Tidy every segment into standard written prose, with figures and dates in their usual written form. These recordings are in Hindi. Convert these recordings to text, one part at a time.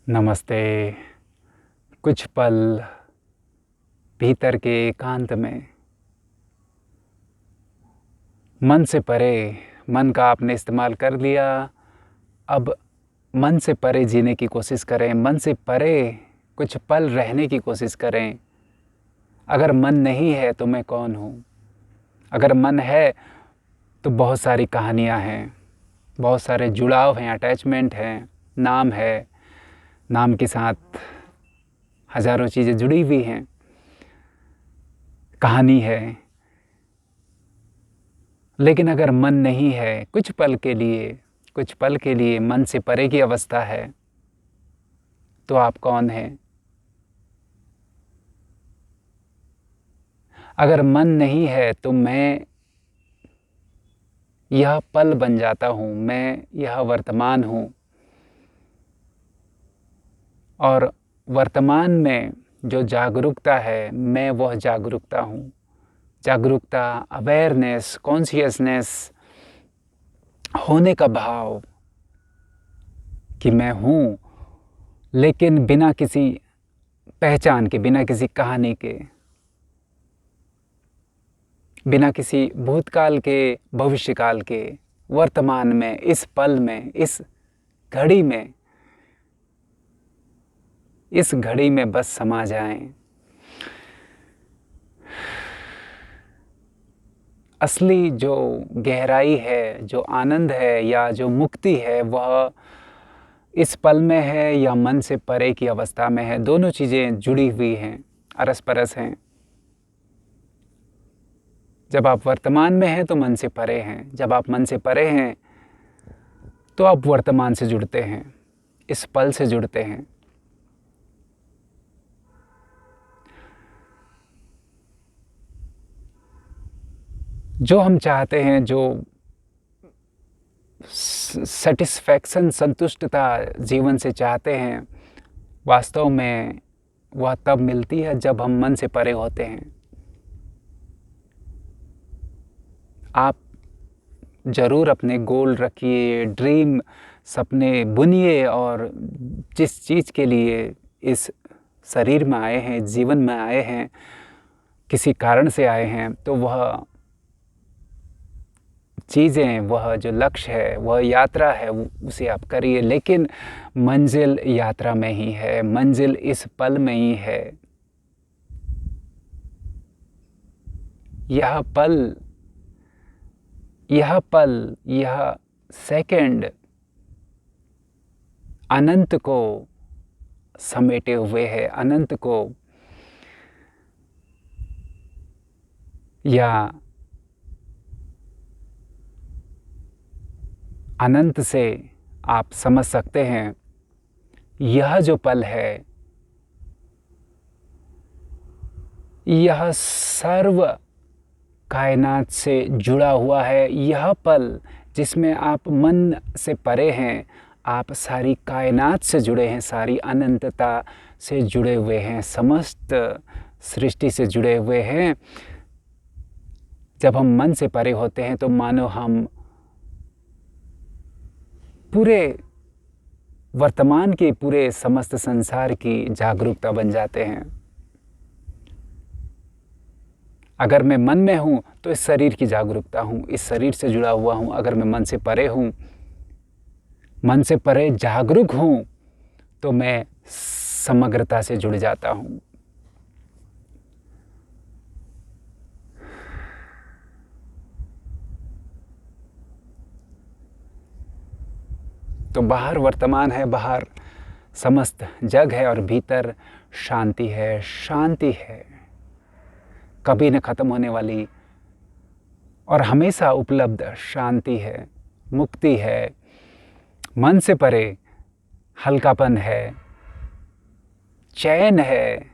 नमस्ते। कुछ पल भीतर के एकांत में मन से परे, मन का आपने इस्तेमाल कर लिया। अब मन से परे जीने की कोशिश करें, मन से परे कुछ पल रहने की कोशिश करें। अगर मन नहीं है तो मैं कौन हूँ? अगर मन है तो बहुत सारी कहानियाँ हैं, बहुत सारे जुड़ाव हैं, अटैचमेंट हैं, नाम है, नाम के साथ हज़ारों चीज़ें जुड़ी हुई हैं, कहानी है। लेकिन अगर मन नहीं है, कुछ पल के लिए मन से परे की अवस्था है, तो आप कौन हैं? अगर मन नहीं है तो मैं यह पल बन जाता हूँ, मैं यह वर्तमान हूँ। और वर्तमान में जो जागरूकता है, मैं वह जागरूकता हूँ। जागरूकता, अवेयरनेस, कॉन्शियसनेस, होने का भाव कि मैं हूँ, लेकिन बिना किसी पहचान के, बिना किसी कहानी के, बिना किसी भूतकाल के, भविष्यकाल के, वर्तमान में, इस पल में, इस घड़ी में बस समा जाएं। असली जो गहराई है, जो आनंद है या जो मुक्ति है, वह इस पल में है या मन से परे की अवस्था में है। दोनों चीज़ें जुड़ी हुई हैं, अरस-परस हैं। जब आप वर्तमान में हैं तो मन से परे हैं, जब आप मन से परे हैं तो आप वर्तमान से जुड़ते हैं, इस पल से जुड़ते हैं। जो हम चाहते हैं, जो सेटिस्फैक्शन, संतुष्टता जीवन से चाहते हैं, वास्तव में वह तब मिलती है जब हम मन से परे होते हैं। आप ज़रूर अपने गोल रखिए, ड्रीम, सपने बुनिए, और जिस चीज़ के लिए इस शरीर में आए हैं, जीवन में आए हैं, किसी कारण से आए हैं, तो वह चीज़ें, वह जो लक्ष्य है, वह यात्रा है, उसे आप करिए। लेकिन मंजिल यात्रा में ही है, मंजिल इस पल में ही है। यह पल, यह सेकंड अनंत को समेटे हुए है, अनंत को, या अनंत से आप समझ सकते हैं, यह जो पल है, यह सर्व कायनात से जुड़ा हुआ है। यह पल जिसमें आप मन से परे हैं, आप सारी कायनात से जुड़े हैं, सारी अनंतता से जुड़े हुए हैं, समस्त सृष्टि से जुड़े हुए हैं। जब हम मन से परे होते हैं तो मानो हम पूरे वर्तमान के, पूरे समस्त संसार की जागरूकता बन जाते हैं। अगर मैं मन में हूँ तो इस शरीर की जागरूकता हूँ, इस शरीर से जुड़ा हुआ हूँ। अगर मैं मन से परे हूँ, मन से परे जागरूक हूँ, तो मैं समग्रता से जुड़ जाता हूँ। तो बाहर वर्तमान है, बाहर समस्त जग है, और भीतर शांति है, शांति है, कभी न ख़त्म होने वाली और हमेशा उपलब्ध शांति है, मुक्ति है, मन से परे हल्कापन है, चैन है,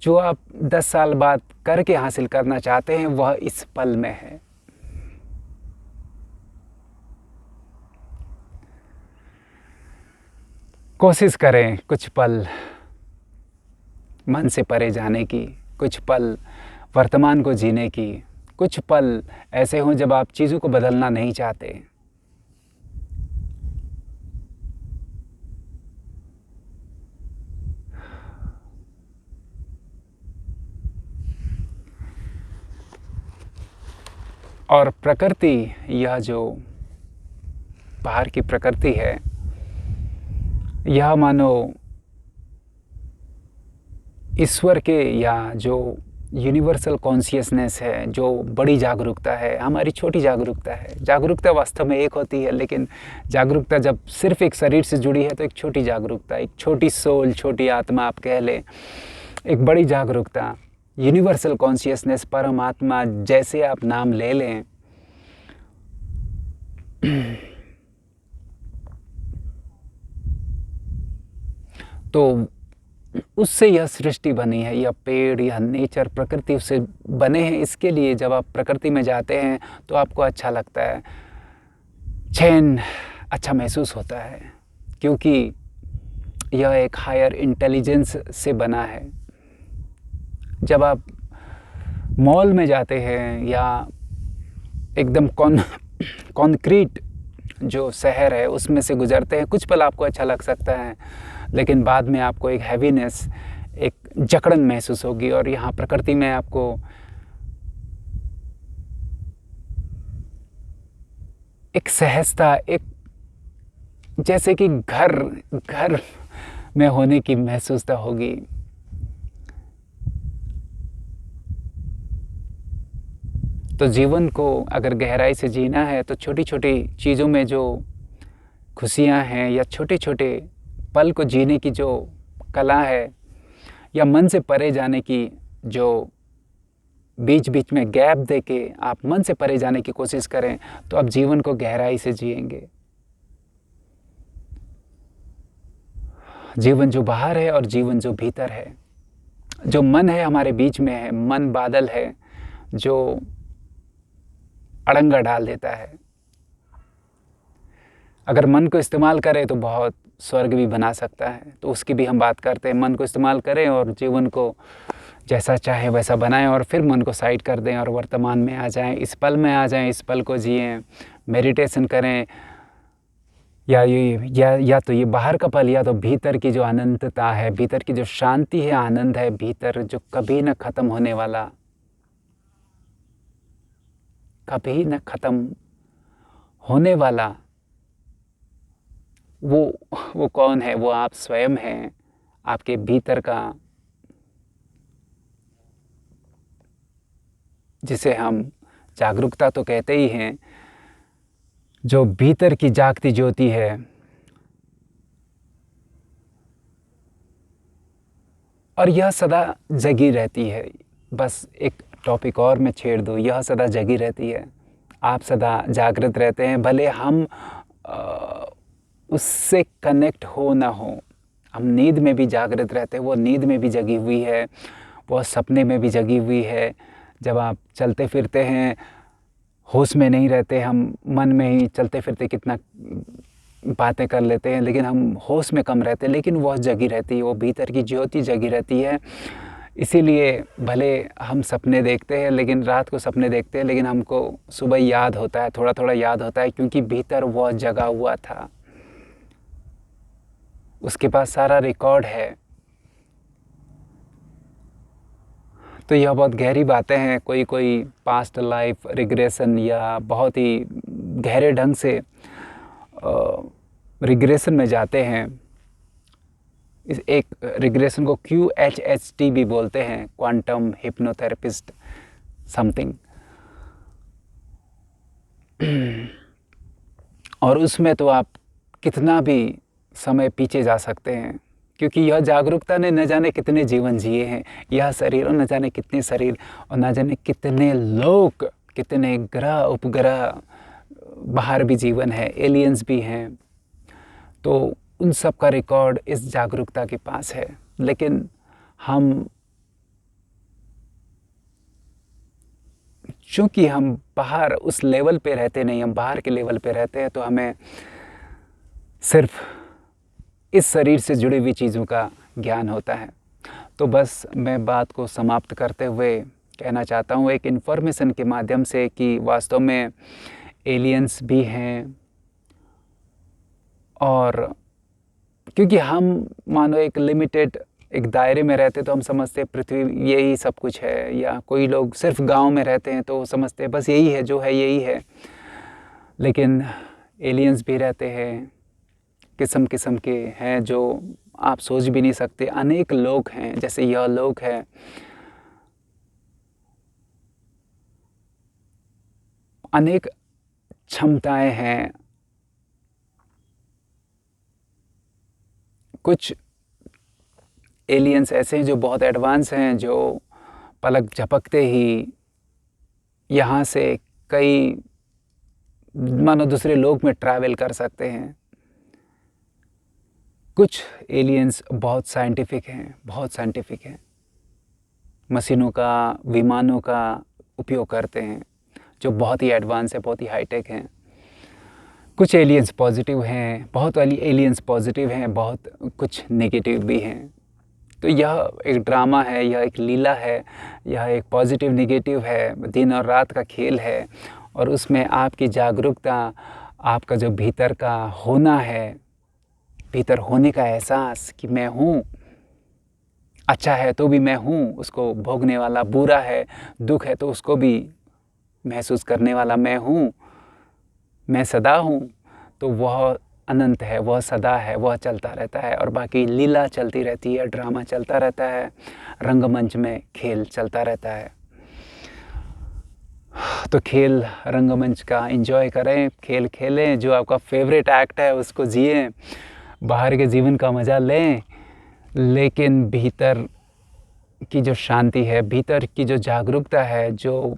जो आप 10 साल बाद करके हासिल करना चाहते हैं, वह इस पल में है। कोशिश करें कुछ पल मन से परे जाने की, कुछ पल वर्तमान को जीने की। कुछ पल ऐसे हों जब आप चीज़ों को बदलना नहीं चाहते, और प्रकृति, यह जो बाहर की प्रकृति है, यह मानो ईश्वर के या जो यूनिवर्सल कॉन्शियसनेस है, जो बड़ी जागरूकता है, हमारी छोटी जागरूकता है। जागरूकता वास्तव में एक होती है, लेकिन जागरूकता जब सिर्फ एक शरीर से जुड़ी है तो एक छोटी जागरूकता, एक छोटी सोल, छोटी आत्मा आप कह लें। एक बड़ी जागरूकता, यूनिवर्सल कॉन्शियसनेस, परमात्मा, जैसे आप नाम ले लें। तो उससे यह सृष्टि बनी है, यह पेड़, यह नेचर, प्रकृति उससे बने हैं। इसके लिए जब आप प्रकृति में जाते हैं तो आपको अच्छा लगता है, चैन अच्छा महसूस होता है, क्योंकि यह एक हायर इंटेलिजेंस से बना है। जब आप मॉल में जाते हैं या एकदम कॉन्क्रीट जो शहर है उसमें से गुजरते हैं, कुछ पल आपको अच्छा लग सकता है, लेकिन बाद में आपको एक हैवीनेस, एक जकड़न महसूस होगी। और यहाँ प्रकृति में आपको एक सहजता, एक जैसे कि घर में होने की महसूसता होगी। तो जीवन को अगर गहराई से जीना है तो छोटी छोटी चीज़ों में जो खुशियाँ हैं, या छोटे छोटे पल को जीने की जो कला है, या मन से परे जाने की जो बीच बीच में गैप दे के आप मन से परे जाने की कोशिश करें, तो आप जीवन को गहराई से जिएंगे। जीवन जो बाहर है और जीवन जो भीतर है, जो मन है हमारे बीच में है, मन बादल है जो अड़ंगा डाल देता है। अगर मन को इस्तेमाल करें तो बहुत स्वर्ग भी बना सकता है, तो उसकी भी हम बात करते हैं। मन को इस्तेमाल करें और जीवन को जैसा चाहे वैसा बनाएं, और फिर मन को साइड कर दें और वर्तमान में आ जाएं, इस पल में आ जाएं, इस पल को जिएं, मेडिटेशन करें। या तो ये बाहर का पल, या तो भीतर की जो अनंतता है, भीतर की जो शांति है, आनंद है भीतर, जो कभी न ख़त्म होने वाला, कभी न ख़त्म होने वाला, वो कौन है? वो आप स्वयं हैं, आपके भीतर का, जिसे हम जागरूकता तो कहते ही हैं, जो भीतर की जागती ज्योति है। और यह सदा जगी रहती है। बस एक टॉपिक और मैं छेड़ दूँ, यह सदा जगी रहती है, आप सदा जागृत रहते हैं, भले हम उससे कनेक्ट हो ना हो। हम नींद में भी जागृत रहते हैं, वो नींद में भी जगी हुई है, वो सपने में भी जगी हुई है। जब आप चलते फिरते हैं, होश में नहीं रहते, हम मन में ही चलते फिरते कितना बातें कर लेते हैं, लेकिन हम होश में कम रहते हैं, लेकिन वह जगी रहती है, वो भीतर की ज्योति जगी रहती है। इसीलिए भले हम सपने देखते हैं, लेकिन रात को सपने देखते हैं, लेकिन हमको सुबह याद होता है, थोड़ा थोड़ा याद होता है, क्योंकि भीतर वह जगा हुआ था, उसके पास सारा रिकॉर्ड है। तो यह बहुत गहरी बातें हैं। कोई पास्ट लाइफ रिग्रेशन या बहुत ही गहरे ढंग से रिग्रेशन में जाते हैं। इस एक रिग्रेशन को QHHT भी बोलते हैं, क्वांटम हिप्नोथेरेपिस्ट समथिंग। और उसमें तो आप कितना भी समय पीछे जा सकते हैं, क्योंकि यह जागरूकता ने न जाने कितने जीवन जिए हैं, यह शरीर और न जाने कितने शरीर, और न जाने कितने लोग, कितने ग्रह उपग्रह, बाहर भी जीवन है, एलियंस भी हैं। तो उन सब का रिकॉर्ड इस जागरूकता के पास है। लेकिन हम, चूँकि हम बाहर उस लेवल पे रहते नहीं, हम बाहर के लेवल पे रहते हैं, तो हमें सिर्फ इस शरीर से जुड़ी हुई चीज़ों का ज्ञान होता है। तो बस मैं बात को समाप्त करते हुए कहना चाहता हूँ एक इन्फॉर्मेशन के माध्यम से, कि वास्तव में एलियंस भी हैं। और क्योंकि हम मानो एक लिमिटेड एक दायरे में रहते तो हम समझते हैं पृथ्वी यही सब कुछ है, या कोई लोग सिर्फ गांव में रहते हैं तो समझते हैं बस यही है, जो है यही है। लेकिन एलियंस भी रहते हैं, किस्म किस्म के हैं जो आप सोच भी नहीं सकते। अनेक लोग हैं, जैसे यह लोग हैं, अनेक क्षमताएं हैं। कुछ एलियंस ऐसे हैं जो बहुत एडवांस हैं, जो पलक झपकते ही यहाँ से कई मानो दूसरे लोक में ट्रैवल कर सकते हैं। कुछ एलियंस बहुत साइंटिफिक हैं, बहुत साइंटिफिक हैं, मशीनों का, विमानों का उपयोग करते हैं, जो बहुत ही एडवांस है, बहुत ही हाईटेक हैं। कुछ एलियंस पॉजिटिव हैं, बहुत वाली एलियंस पॉजिटिव हैं, बहुत कुछ नेगेटिव भी हैं। तो यह एक ड्रामा है, यह एक लीला है, यह एक पॉजिटिव नेगेटिव है, दिन और रात का खेल है। और उसमें आपकी जागरूकता, आपका जो भीतर का होना है, भीतर होने का एहसास कि मैं हूँ, अच्छा है तो भी मैं हूँ, उसको भोगने वाला, बुरा है, दुख है तो उसको भी महसूस करने वाला मैं हूँ, मैं सदा हूँ। तो वह अनंत है, वह सदा है, वह चलता रहता है। और बाकी लीला चलती रहती है, ड्रामा चलता रहता है, रंगमंच में खेल चलता रहता है। तो खेल रंगमंच का एंजॉय करें, खेल खेलें, जो आपका फेवरेट एक्ट है उसको जिएं, बाहर के जीवन का मज़ा लें, लेकिन भीतर की जो शांति है, भीतर की जो जागरूकता है, जो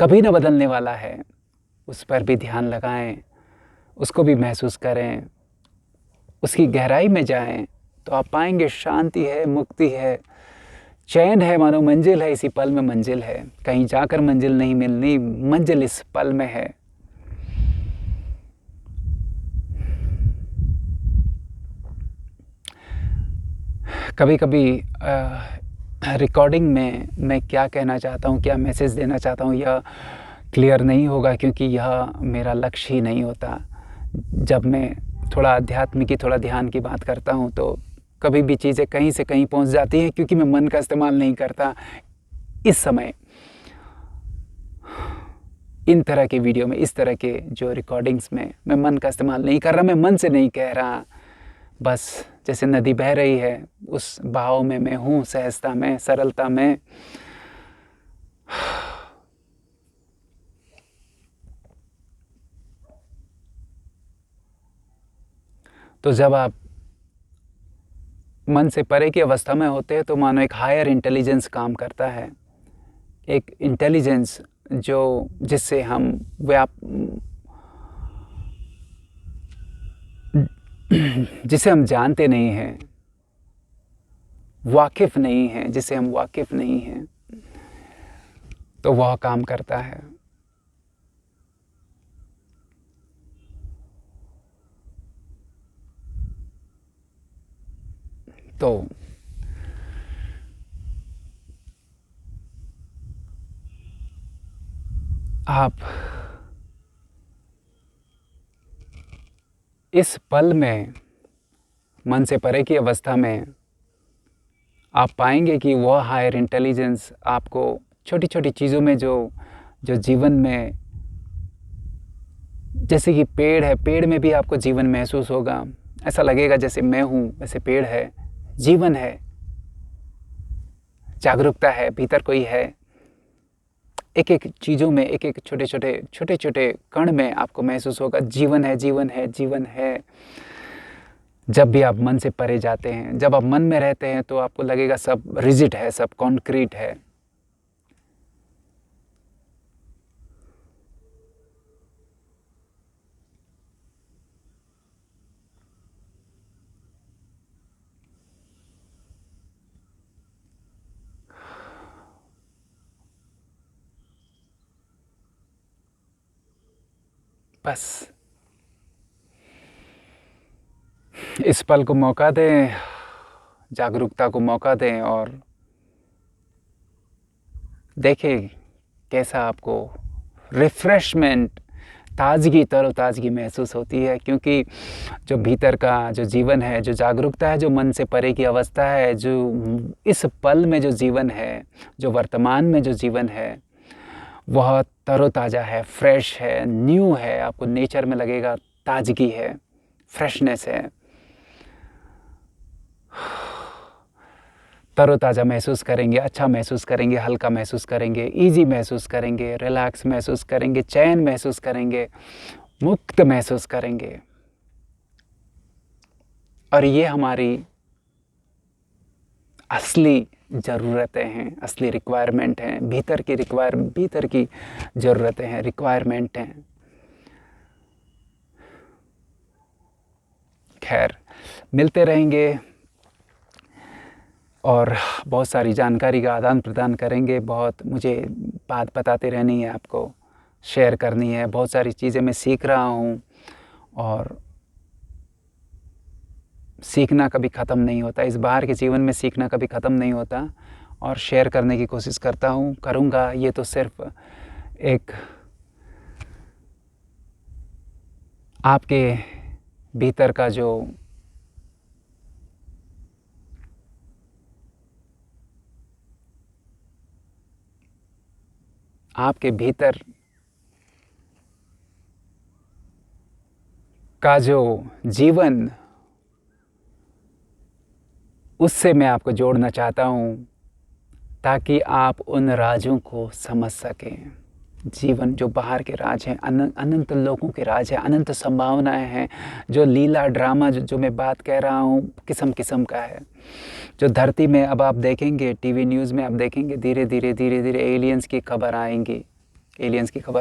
कभी ना बदलने वाला है, उस पर भी ध्यान लगाएं, उसको भी महसूस करें, उसकी गहराई में जाएं, तो आप पाएंगे शांति है, मुक्ति है, चैन है, मानो मंजिल है, इसी पल में मंजिल है। कहीं जाकर मंजिल नहीं मिलनी, मंजिल इस पल में है। कभी कभी रिकॉर्डिंग में मैं क्या कहना चाहता हूँ, क्या मैसेज देना चाहता हूँ, यह क्लियर नहीं होगा, क्योंकि यह मेरा लक्ष्य ही नहीं होता। जब मैं थोड़ा अध्यात्म की, थोड़ा ध्यान की बात करता हूँ तो कभी भी चीज़ें कहीं से कहीं पहुँच जाती हैं, क्योंकि मैं मन का इस्तेमाल नहीं करता। इस समय इन तरह के वीडियो में, इस तरह के जो रिकॉर्डिंग्स में मैं मन का इस्तेमाल नहीं कर रहा, मैं मन से नहीं कह रहा। बस जैसे नदी बह रही है, उस बहाव में मैं हूँ, सहजता में, सरलता में। तो जब आप मन से परे की अवस्था में होते हैं तो मानो एक हायर इंटेलिजेंस काम करता है, एक इंटेलिजेंस जो जिससे हम जिसे हम जानते नहीं हैं, वाकिफ नहीं हैं, जिसे हम वाकिफ नहीं हैं, तो वह काम करता है। तो आप इस पल में, मन से परे की अवस्था में, आप पाएंगे कि वह हायर इंटेलिजेंस आपको छोटी छोटी चीज़ों में, जो जीवन में, जैसे कि पेड़ है, पेड़ में भी आपको जीवन महसूस होगा। ऐसा लगेगा जैसे मैं हूँ, वैसे पेड़ है, जीवन है, जागरूकता है, भीतर कोई है। एक एक चीज़ों में, एक एक छोटे छोटे कण में आपको महसूस होगा जीवन है, जीवन है, जीवन है। जब भी आप मन से परे जाते हैं, जब आप मन में रहते हैं, तो आपको लगेगा सब रिजिड है, सब कॉन्क्रीट है। बस इस पल को मौका दें, जागरूकता को मौका दें, और देखें कैसा आपको रिफ्रेशमेंट, ताज़गी, तरोताज़गी महसूस होती है, क्योंकि जो भीतर का जो जीवन है, जो जागरूकता है, जो मन से परे की अवस्था है, जो इस पल में जो जीवन है, जो वर्तमान में जो जीवन है, वह तरोताज़ा है, फ्रेश है, न्यू है। आपको नेचर में लगेगा ताजगी है, फ्रेशनेस है, तरोताज़ा महसूस करेंगे, अच्छा महसूस करेंगे, हल्का महसूस करेंगे, इजी महसूस करेंगे, रिलैक्स महसूस करेंगे, चैन महसूस करेंगे, मुक्त महसूस करेंगे। और ये हमारी असली ज़रूरतें हैं, असली रिक्वायरमेंट हैं, भीतर की ज़रूरतें हैं, रिक्वायरमेंट हैं। खैर, मिलते रहेंगे और बहुत सारी जानकारी का आदान प्रदान करेंगे। बहुत मुझे बात बताते रहनी है, आपको शेयर करनी है। बहुत सारी चीज़ें मैं सीख रहा हूँ और सीखना कभी ख़त्म नहीं होता। इस बाहर के जीवन में सीखना कभी ख़त्म नहीं होता और शेयर करने की कोशिश करता हूँ, करूँगा। ये तो सिर्फ एक आपके भीतर का जो आपके भीतर का जो जीवन, उससे मैं आपको जोड़ना चाहता हूँ ताकि आप उन राजों को समझ सकें। जीवन जो बाहर के राज हैं, अनंत लोगों के राज हैं, अनंत संभावनाएं हैं। जो लीला ड्रामा जो मैं बात कह रहा हूँ, किस्म किस्म का है। जो धरती में अब आप देखेंगे, टीवी न्यूज़ में आप देखेंगे, धीरे धीरे एलियंस की खबर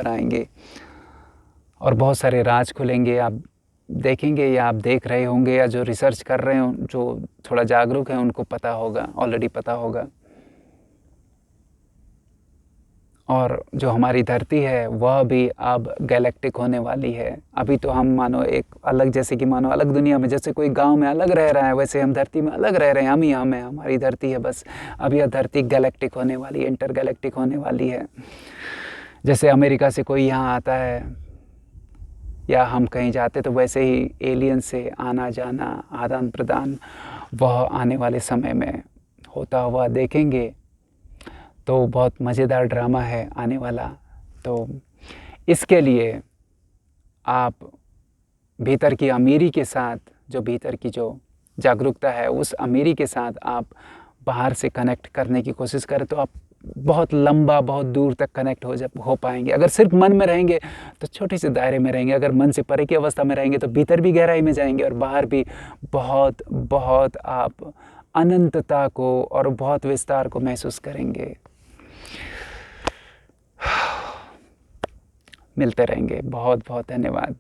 आएंगी और बहुत सारे राज खुलेंगे। आप देखेंगे या आप देख रहे होंगे, या जो रिसर्च कर रहे हो, जो थोड़ा जागरूक है, उनको पता होगा, ऑलरेडी पता होगा। और जो हमारी धरती है वह भी अब गैलेक्टिक होने वाली है। अभी तो हम मानो एक अलग, जैसे कि मानो अलग दुनिया में, जैसे कोई गांव में अलग रह रहा है, वैसे हम धरती में अलग रह रहे हैं। हम ही हम हैं, हमारी धरती है बस। अब यह धरती गैलेक्टिक होने वाली है, इंटर गैलेक्टिक होने वाली है। जैसे अमेरिका से कोई यहाँ आता है या हम कहीं जाते, तो वैसे ही एलियन से आना जाना, आदान प्रदान, वह आने वाले समय में होता हुआ देखेंगे। तो बहुत मज़ेदार ड्रामा है आने वाला। तो इसके लिए आप भीतर की अमीरी के साथ, जो भीतर की जो जागरूकता है, उस अमीरी के साथ आप बाहर से कनेक्ट करने की कोशिश करें, तो आप बहुत लंबा, बहुत दूर तक कनेक्ट हो पाएंगे। अगर सिर्फ मन में रहेंगे तो छोटे से दायरे में रहेंगे। अगर मन से परे की अवस्था में रहेंगे तो भीतर भी गहराई में जाएंगे और बाहर भी बहुत बहुत आप अनंतता को और बहुत विस्तार को महसूस करेंगे। मिलते रहेंगे। बहुत बहुत धन्यवाद।